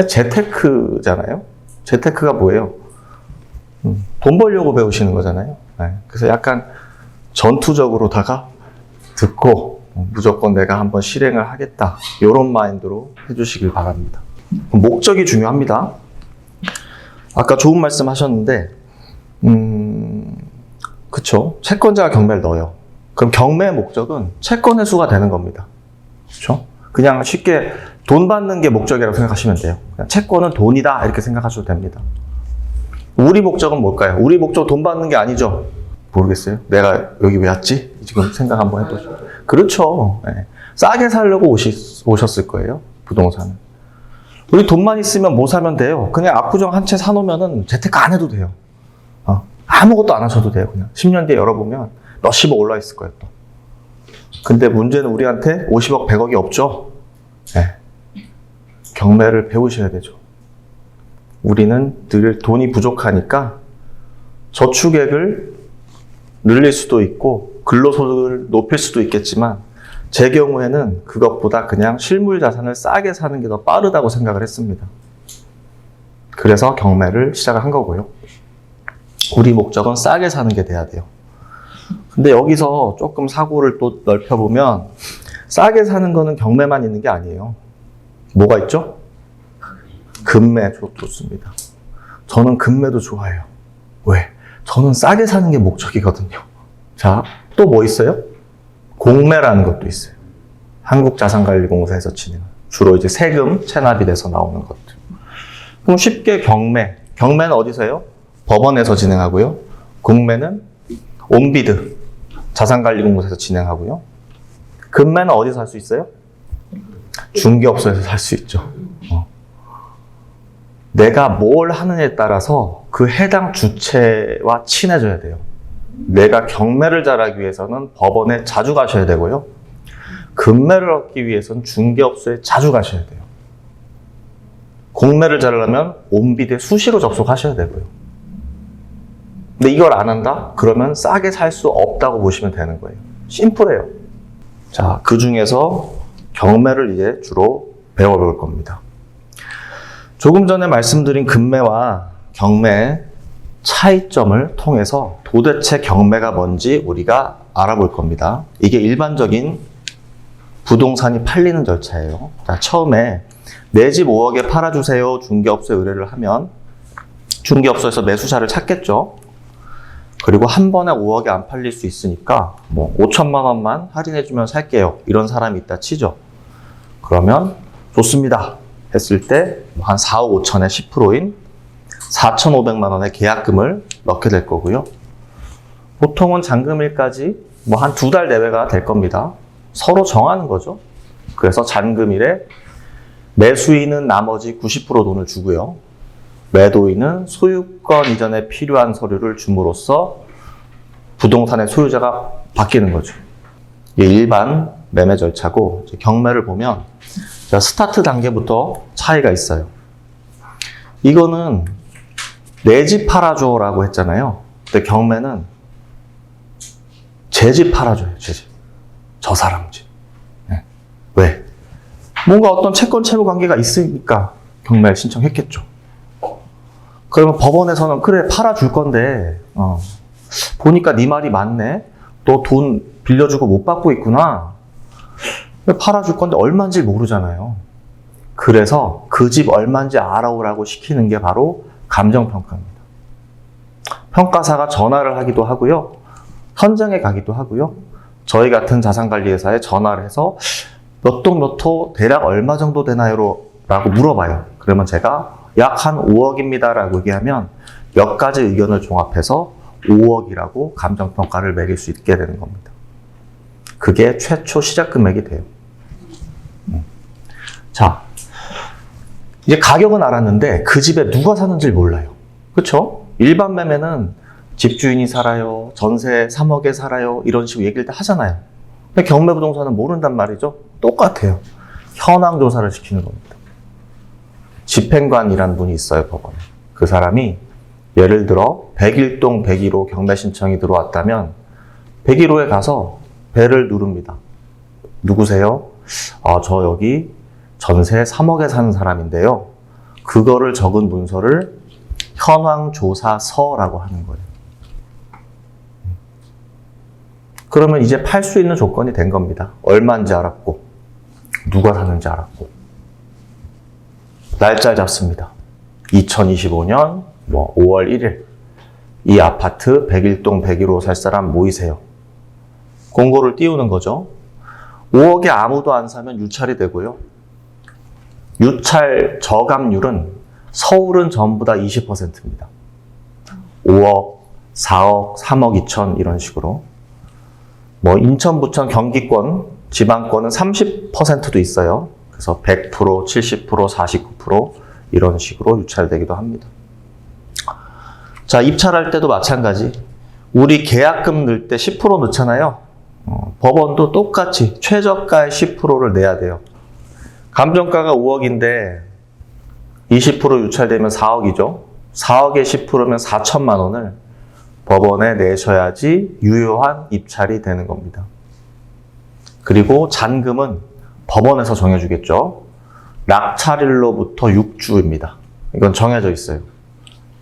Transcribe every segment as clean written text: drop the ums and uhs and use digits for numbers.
재테크잖아요. 재테크가 뭐예요? 돈 벌려고 배우시는 거잖아요. 네. 그래서 약간 전투적으로다가 듣고 무조건 내가 한번 실행을 하겠다. 이런 마인드로 해주시길 바랍니다. 목적이 중요합니다. 아까 좋은 말씀 하셨는데, 그쵸? 채권자가 경매를 넣어요. 그럼 경매의 목적은 채권 회수가 되는 겁니다. 그쵸? 그냥 쉽게 돈 받는 게 목적이라고 생각하시면 돼요. 그냥 채권은 돈이다 이렇게 생각하셔도 됩니다. 우리 목적은 뭘까요? 우리 목적은 돈 받는 게 아니죠? 모르겠어요. 내가 여기 왜 왔지? 지금 생각 한번 해보죠. 그렇죠. 네. 싸게 살려고 오셨을 거예요. 부동산은. 우리 돈만 있으면 뭐 사면 돼요? 그냥 압구정 한 채 사놓으면 재테크 안 해도 돼요. 아무것도 안 하셔도 돼요. 그냥 10년 뒤에 열어보면 몇십억 올라 있을 거예요. 또. 근데 문제는 우리한테 50억, 100억이 없죠. 네. 경매를 배우셔야 되죠. 우리는 늘 돈이 부족하니까 저축액을 늘릴 수도 있고 근로소득을 높일 수도 있겠지만 제 경우에는 그것보다 그냥 실물 자산을 싸게 사는 게 더 빠르다고 생각을 했습니다. 그래서 경매를 시작을 한 거고요. 우리 목적은 싸게 사는 게 돼야 돼요. 근데 여기서 조금 사고를 또 넓혀보면 싸게 사는 거는 경매만 있는 게 아니에요. 뭐가 있죠? 금매 좋습니다. 저는 금매도 좋아해요. 왜? 저는 싸게 사는 게 목적이거든요. 자, 또 뭐 있어요? 공매라는 것도 있어요. 한국자산관리공사에서 진행하는. 주로 이제 세금 체납이 돼서 나오는 것들. 그럼 쉽게 경매. 경매는 어디서 해요? 법원에서 진행하고요. 공매는 온비드 자산관리공사에서 진행하고요. 금매는 어디서 할 수 있어요? 중개업소에서 살 수 있죠. 내가 뭘 하느냐에 따라서 그 해당 주체와 친해져야 돼요. 내가 경매를 잘하기 위해서는 법원에 자주 가셔야 되고요. 금매를 얻기 위해서는 중개업소에 자주 가셔야 돼요. 공매를 잘하려면 온비드에 수시로 접속하셔야 되고요. 근데 이걸 안 한다? 그러면 싸게 살 수 없다고 보시면 되는 거예요. 심플해요. 자, 그 중에서 경매를 이제 주로 배워볼 겁니다. 조금 전에 말씀드린 금매와 경매의 차이점을 통해서 도대체 경매가 뭔지 우리가 알아볼 겁니다. 이게 일반적인 부동산이 팔리는 절차예요. 자, 처음에 내 집 5억에 팔아주세요. 중개업소에 의뢰를 하면 중개업소에서 매수자를 찾겠죠. 그리고 한 번에 5억에 안 팔릴 수 있으니까 뭐 5천만 원만 할인해주면 살게요. 이런 사람이 있다 치죠. 그러면 좋습니다. 했을 때 한 4억 5천에 10%인 4,500만 원의 계약금을 넣게 될 거고요. 보통은 잔금일까지 뭐 한 2달 내외가 될 겁니다. 서로 정하는 거죠. 그래서 잔금일에 매수인은 나머지 90% 돈을 주고요. 매도인은 소유권 이전에 필요한 서류를 줌으로써 부동산의 소유자가 바뀌는 거죠. 이게 일반 매매 절차고, 경매를 보면 스타트 단계부터 차이가 있어요. 이거는 내 집 팔아줘 라고 했잖아요. 근데 경매는 제 집 팔아줘요. 제 집. 저 사람 집. 네. 왜? 뭔가 어떤 채권 채무 관계가 있으니까 경매를 신청했겠죠. 그러면 법원에서는 그래 팔아줄 건데 보니까 네 말이 맞네. 너 돈 빌려주고 못 받고 있구나. 팔아줄 건데 얼마인지 모르잖아요. 그래서 그 집 얼마인지 알아오라고 시키는 게 바로 감정평가입니다. 평가사가 전화를 하기도 하고요. 현장에 가기도 하고요. 저희 같은 자산관리회사에 전화를 해서 몇 동 몇 호 대략 얼마 정도 되나요? 라고 물어봐요. 그러면 제가 약 한 5억입니다 라고 얘기하면 몇 가지 의견을 종합해서 5억이라고 감정평가를 매길 수 있게 되는 겁니다. 그게 최초 시작 금액이 돼요. 자, 이제 가격은 알았는데 그 집에 누가 사는지 몰라요. 그렇죠? 일반 매매는 집주인이 살아요, 전세 3억에 살아요, 이런 식으로 얘기를 다 하잖아요. 근데 경매부동산은 모른단 말이죠. 똑같아요. 현황 조사를 시키는 겁니다. 집행관이라는 분이 있어요, 법원에. 그 사람이 예를 들어 101동 101호 경매 신청이 들어왔다면 101호에 가서 벨을 누릅니다. 누구세요? 저 여기 전세 3억에 사는 사람인데요. 그거를 적은 문서를 현황조사서라고 하는 거예요. 그러면 이제 팔 수 있는 조건이 된 겁니다. 얼마인지 알았고, 누가 샀는지 알았고. 날짜를 잡습니다. 2025년 5월 1일. 이 아파트 101동 101호 살 사람 모이세요. 공고를 띄우는 거죠. 5억에 아무도 안 사면 유찰이 되고요. 유찰 저감률은 서울은 전부 다 20%입니다. 5억, 4억, 3억 2천 이런 식으로. 인천, 부천, 경기권, 지방권은 30%도 있어요. 그래서 100%, 70%, 49% 이런 식으로 유찰되기도 합니다. 자, 입찰할 때도 마찬가지. 우리 계약금 넣을 때 10% 넣잖아요. 법원도 똑같이 최저가의 10%를 내야 돼요. 감정가가 5억인데 20% 유찰되면 4억이죠. 4억에 10%면 4천만 원을 법원에 내셔야지 유효한 입찰이 되는 겁니다. 그리고 잔금은 법원에서 정해주겠죠. 낙찰일로부터 6주입니다. 이건 정해져 있어요.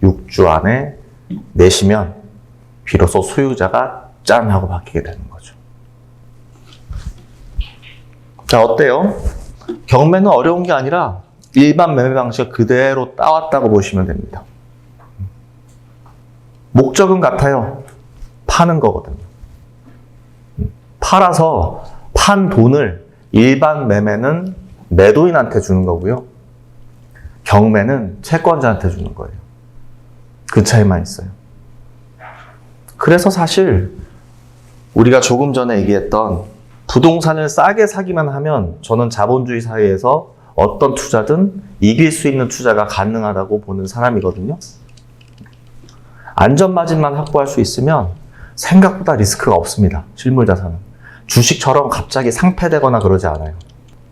6주 안에 내시면 비로소 소유자가 짠 하고 바뀌게 되는 거죠. 자, 어때요? 경매는 어려운 게 아니라 일반 매매 방식을 그대로 따왔다고 보시면 됩니다. 목적은 같아요. 파는 거거든요. 팔아서 판 돈을 일반 매매는 매도인한테 주는 거고요. 경매는 채권자한테 주는 거예요. 그 차이만 있어요. 그래서 사실 우리가 조금 전에 얘기했던 부동산을 싸게 사기만 하면 저는 자본주의 사회에서 어떤 투자든 이길 수 있는 투자가 가능하다고 보는 사람이거든요. 안전마진만 확보할 수 있으면 생각보다 리스크가 없습니다. 실물자산은. 주식처럼 갑자기 상폐되거나 그러지 않아요.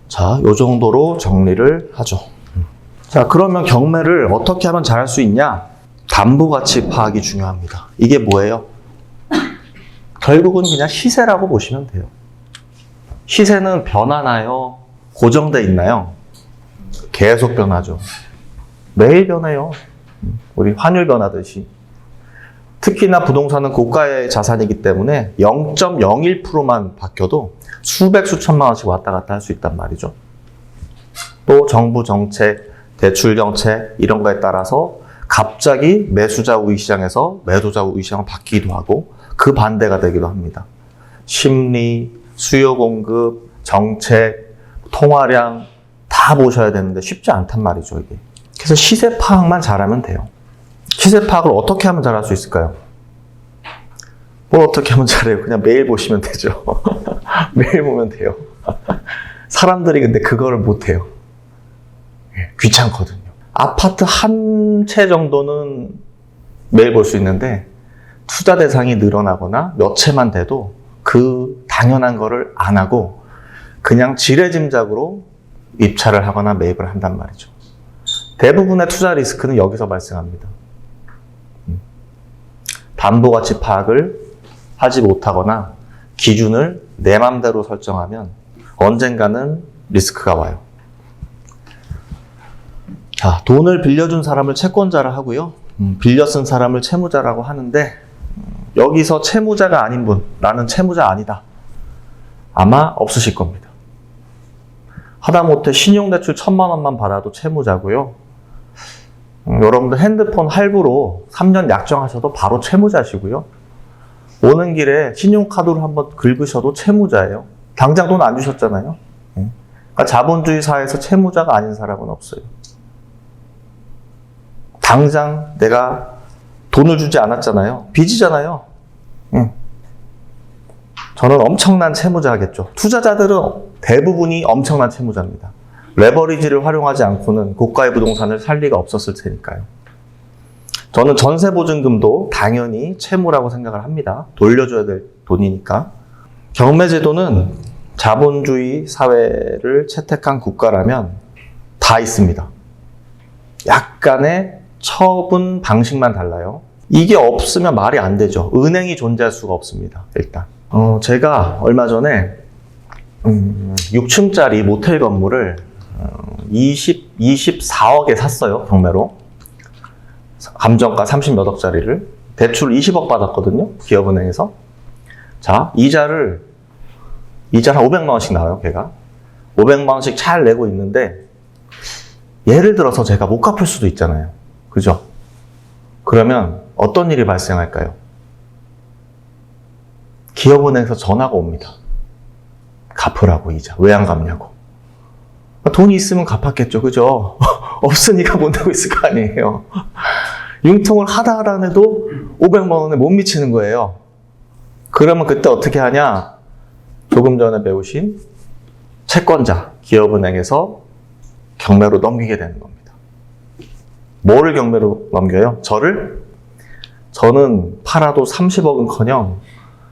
자, 요 정도로 정리를 하죠. 자, 그러면 경매를 어떻게 하면 잘할 수 있냐? 담보가치 파악이 중요합니다. 이게 뭐예요? 결국은 그냥 시세라고 보시면 돼요. 시세는 변하나요? 고정돼 있나요? 계속 변하죠. 매일 변해요. 우리 환율 변하듯이. 특히나 부동산은 고가의 자산이기 때문에 0.01%만 바뀌어도 수백 수천만 원씩 왔다 갔다 할 수 있단 말이죠. 또 정부 정책, 대출 정책 이런 거에 따라서 갑자기 매수자 우위 시장에서 매도자 우위 시장으로 바뀌기도 하고 그 반대가 되기도 합니다. 심리, 수요 공급, 정책, 통화량 다 보셔야 되는데 쉽지 않단 말이죠, 이게. 그래서 시세 파악만 잘하면 돼요. 시세 파악을 어떻게 하면 잘할 수 있을까요? 뭘 어떻게 하면 잘해요? 그냥 매일 보시면 되죠. 매일 보면 돼요. 사람들이 근데 그거를 못해요. 귀찮거든요. 아파트 한 채 정도는 매일 볼 수 있는데 투자 대상이 늘어나거나 몇 채만 돼도 그 당연한 거를 안 하고 그냥 지레짐작으로 입찰을 하거나 매입을 한단 말이죠. 대부분의 투자 리스크는 여기서 발생합니다. 담보가치 파악을 하지 못하거나 기준을 내 맘대로 설정하면 언젠가는 리스크가 와요. 자, 돈을 빌려준 사람을 채권자라 하고요. 빌려 쓴 사람을 채무자라고 하는데 여기서 채무자가 아닌 분, 나는 채무자 아니다. 아마 없으실 겁니다. 하다못해 신용대출 1,000만 원만 받아도 채무자고요. 여러분들 핸드폰 할부로 3년 약정하셔도 바로 채무자시고요. 오는 길에 신용카드로 한번 긁으셔도 채무자예요. 당장 돈 안 주셨잖아요. 그러니까 자본주의 사회에서 채무자가 아닌 사람은 없어요. 당장 내가 돈을 주지 않았잖아요. 빚이잖아요. 저는 엄청난 채무자겠죠. 투자자들은 대부분이 엄청난 채무자입니다. 레버리지를 활용하지 않고는 고가의 부동산을 살 리가 없었을 테니까요. 저는 전세보증금도 당연히 채무라고 생각을 합니다. 돌려줘야 될 돈이니까. 경매제도는 자본주의 사회를 채택한 국가라면 다 있습니다. 약간의 처분 방식만 달라요. 이게 없으면 말이 안 되죠. 은행이 존재할 수가 없습니다. 일단 제가 얼마 전에 6층짜리 모텔 건물을 24억에 샀어요, 경매로. 감정가 30몇 억짜리를. 대출 20억 받았거든요, 기업은행에서. 자, 이자를 한 500만 원씩 나와요, 걔가. 500만 원씩 잘 내고 있는데, 예를 들어서 제가 못 갚을 수도 있잖아요. 그죠? 그러면 어떤 일이 발생할까요? 기업은행에서 전화가 옵니다. 갚으라고, 이자. 왜 안 갚냐고. 돈이 있으면 갚았겠죠, 그죠? 없으니까 못 내고 있을 거 아니에요. 융통을 하다 해도 500만 원에 못 미치는 거예요. 그러면 그때 어떻게 하냐? 조금 전에 배우신 채권자, 기업은행에서 경매로 넘기게 되는 겁니다. 뭐를 경매로 넘겨요? 저는 팔아도 30억은커녕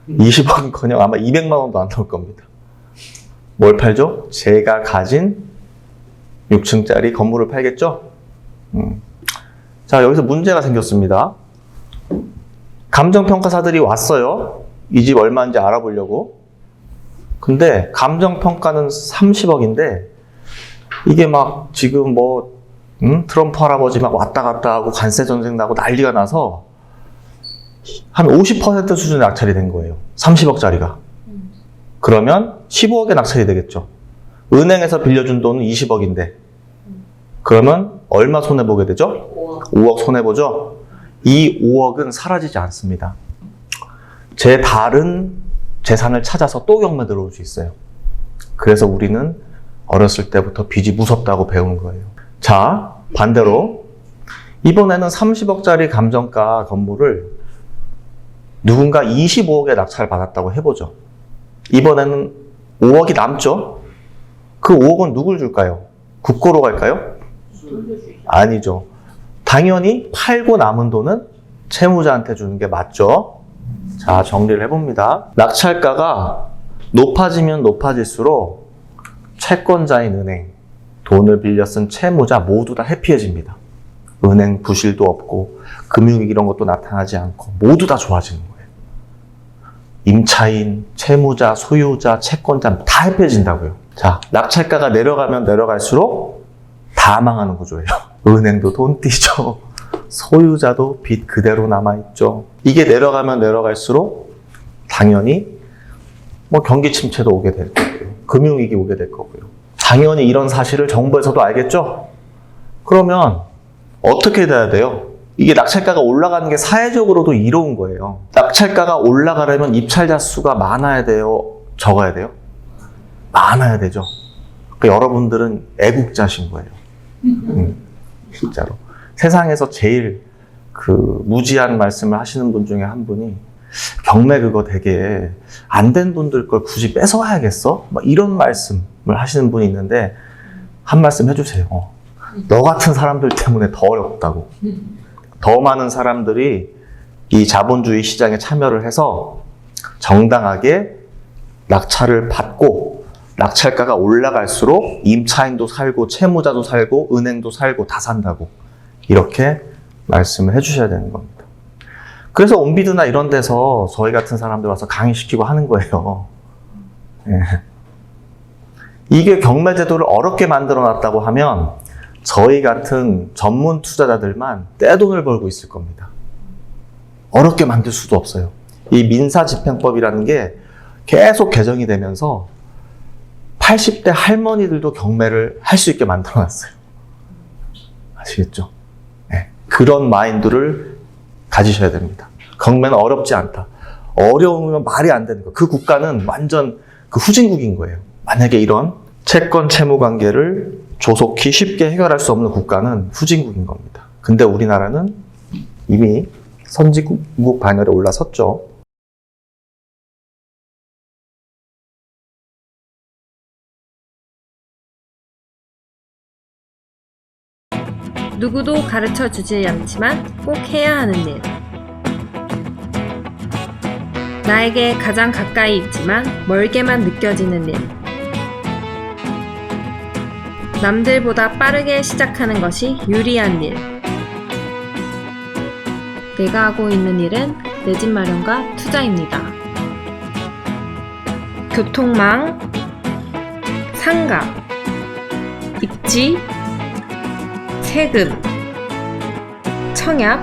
20억은커녕 아마 200만 원도 안 나올 겁니다. 뭘 팔죠? 제가 가진 6층짜리 건물을 팔겠죠? 자, 여기서 문제가 생겼습니다. 감정평가사들이 왔어요. 이 집 얼마인지 알아보려고. 근데 감정평가는 30억인데 이게 막 지금 트럼프 할아버지 막 왔다 갔다 하고 관세 전쟁 나고 난리가 나서 한 50% 수준의 낙찰이 된 거예요. 30억짜리가. 그러면 15억에 낙찰이 되겠죠. 은행에서 빌려준 돈은 20억인데 그러면 얼마 손해보게 되죠? 5억 손해보죠? 이 5억은 사라지지 않습니다. 제 다른 재산을 찾아서 또 경매 들어올 수 있어요. 그래서 우리는 어렸을 때부터 빚이 무섭다고 배운 거예요. 자, 반대로 이번에는 30억짜리 감정가 건물을 누군가 25억에 낙찰 받았다고 해보죠. 이번에는 5억이 남죠? 그 5억은 누굴 줄까요? 국고로 갈까요? 아니죠. 당연히 팔고 남은 돈은 채무자한테 주는 게 맞죠? 자, 정리를 해봅니다. 낙찰가가 높아지면 높아질수록 채권자인 은행, 돈을 빌려 쓴 채무자 모두 다 해피해집니다. 은행 부실도 없고 금융위기 이런 것도 나타나지 않고 모두 다 좋아지는 거예요. 임차인, 채무자, 소유자, 채권자 다 해피해진다고요. 자, 낙찰가가 내려가면 내려갈수록 다 망하는 구조예요. 은행도 돈 띄죠. 소유자도 빚 그대로 남아있죠. 이게 내려가면 내려갈수록 당연히 경기 침체도 오게 될 거고요. 금융위기 오게 될 거고요. 당연히 이런 사실을 정부에서도 알겠죠? 그러면 어떻게 돼야 돼요? 이게 낙찰가가 올라가는 게 사회적으로도 이로운 거예요. 낙찰가가 올라가려면 입찰자 수가 많아야 돼요? 적어야 돼요? 많아야 되죠. 그러니까 여러분들은 애국자신 거예요. 진짜로. 세상에서 제일 무지한 말씀을 하시는 분 중에 한 분이 경매 그거 되게 안 된 분들 걸 굳이 뺏어와야겠어? 이런 말씀을 하시는 분이 있는데 한 말씀 해주세요. 너 같은 사람들 때문에 더 어렵다고. 더 많은 사람들이 이 자본주의 시장에 참여를 해서 정당하게 낙찰을 받고 낙찰가가 올라갈수록 임차인도 살고 채무자도 살고 은행도 살고 다 산다고 이렇게 말씀을 해주셔야 되는 겁니다. 그래서 온비드나 이런 데서 저희 같은 사람들 와서 강의시키고 하는 거예요. 예. 이게 경매 제도를 어렵게 만들어 놨다고 하면 저희 같은 전문 투자자들만 떼돈을 벌고 있을 겁니다. 어렵게 만들 수도 없어요. 이 민사집행법이라는 게 계속 개정이 되면서 80대 할머니들도 경매를 할 수 있게 만들어 놨어요. 아시겠죠? 네. 그런 마인드를 가지셔야 됩니다. 경매는 어렵지 않다. 어려우면 말이 안 되는 거예요. 그 국가는 완전 후진국인 거예요. 만약에 이런 채권 채무 관계를 조속히 쉽게 해결할 수 없는 국가는 후진국인 겁니다. 근데 우리나라는 이미 선진국 반열에 올라섰죠. 누구도 가르쳐 주지 않지만 꼭 해야 하는 일. 나에게 가장 가까이 있지만 멀게만 느껴지는 일. 남들보다 빠르게 시작하는 것이 유리한 일. 내가 하고 있는 일은 내 집 마련과 투자입니다. 교통망, 상가, 입지, 세금, 청약.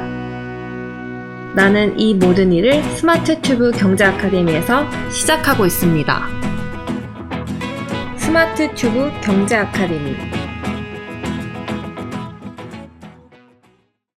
나는 이 모든 일을 스마트 튜브 경제 아카데미에서 시작하고 있습니다. 스마트 튜브 경제 아카데미.